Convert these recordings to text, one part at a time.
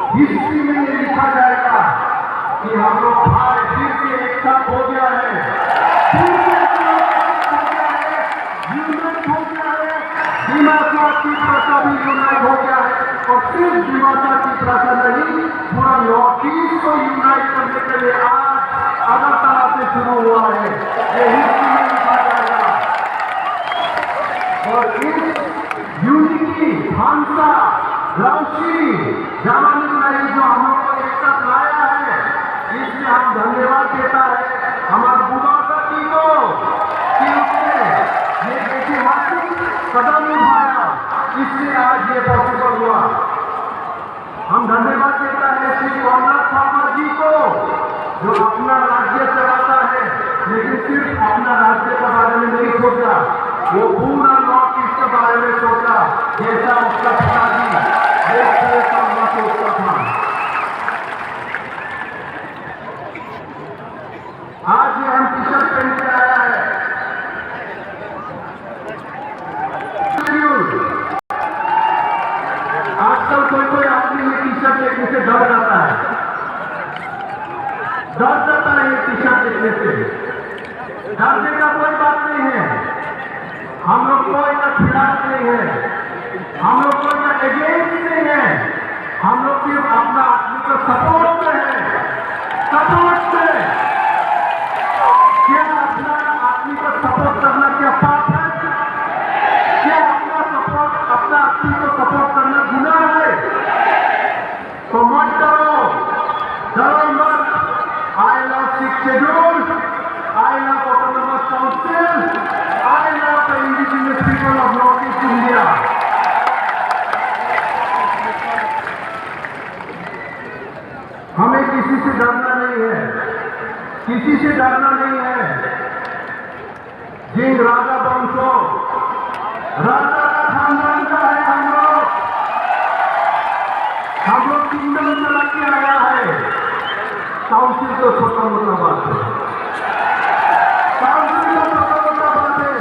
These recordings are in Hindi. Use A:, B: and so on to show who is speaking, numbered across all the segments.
A: हिस्ट्री में ये लिखा जाएगा कि हम लोग भाई फिर से एक साथ हो गया है, फिर से यूनाइट हो गया है। दिमागा की भाषा भी यूनाइट हो गया है और सिर्फ दिमागा की भाषा नहीं, पूरा नॉर्थ ईस्ट को यूनाइट करने के लिए आज अगरतला से शुरू हुआ है। ये हिस्ट्री में लिखा जाएगा और इस यूनिटी भाषा राशि जमाने में जो हम लोग को एक साथ लाया है, इसलिए हम धन्यवाद देता है हमारे बुजुर्ग जी को कि उसने ये ऐतिहासिक कदम उठाया, इसलिए आज ये पॉसिबल हुआ। हम धन्यवाद देता है श्री रामनाथ शर्मा जी को जो अपना राज्य चलाता है, लेकिन सिर्फ अपना राज्य के बारे में नहीं सोचा, वो पूरा नॉर्थ ईस्ट के बारे में सोचा, जैसा उसका पिताजी सोचता था। आज ये हम टी शर्ट पहन के आया है। आजकल कोई आदमी में टी शर्ट देखने से डर जाता है, ये टी शर्ट देखने से। डरने का कोई बात नहीं है, हम लोग कोई का खिलाफ नहीं है, हम लोग कोई का एगेंस्ट नहीं है, हम लोग सिर्फ अपना आदमी को सपोर्ट में है। सपोर्ट से क्या अपना आदमी को सपोर्ट करना क्या पाप है? क्या अपना आदमी को सपोर्ट करना गुनाह है? तो मत करो, डरो मत। I love 6 schedule, I love autonomous council, I love the indigenous people of north east India. हमें किसी से डरना नहीं है, किसी से डरना नहीं है। जिन राजा वंशों, राजा का खानदान का है हम लोग किंगडम चला के आया है। काउंसिल तो छोटा मोटा बात है, काउंसिल तो छोटा मोटा बात है।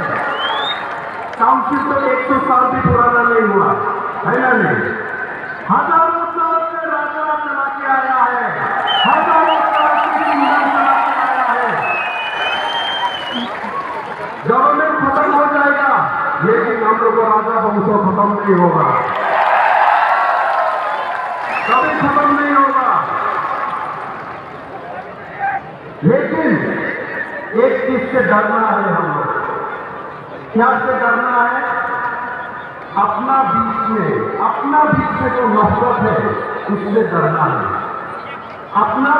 A: काउंसिल तो 100 साल भी पुराना नहीं हुआ है ना? नहीं, हजारों साल से राजा चला के आया है, हजारों साल से किंगडम चला के आया है। गवर्नमेंट खत्म हो जाएगा, लेकिन हम लोग को राजा वंशो खत्म नहीं होगा, कभी खत्म नहीं होगा। लेकिन एक चीज से डरना है हम लोग। क्या से डरना है? अपना बीच में जो नफरत है उससे डरना है। अपना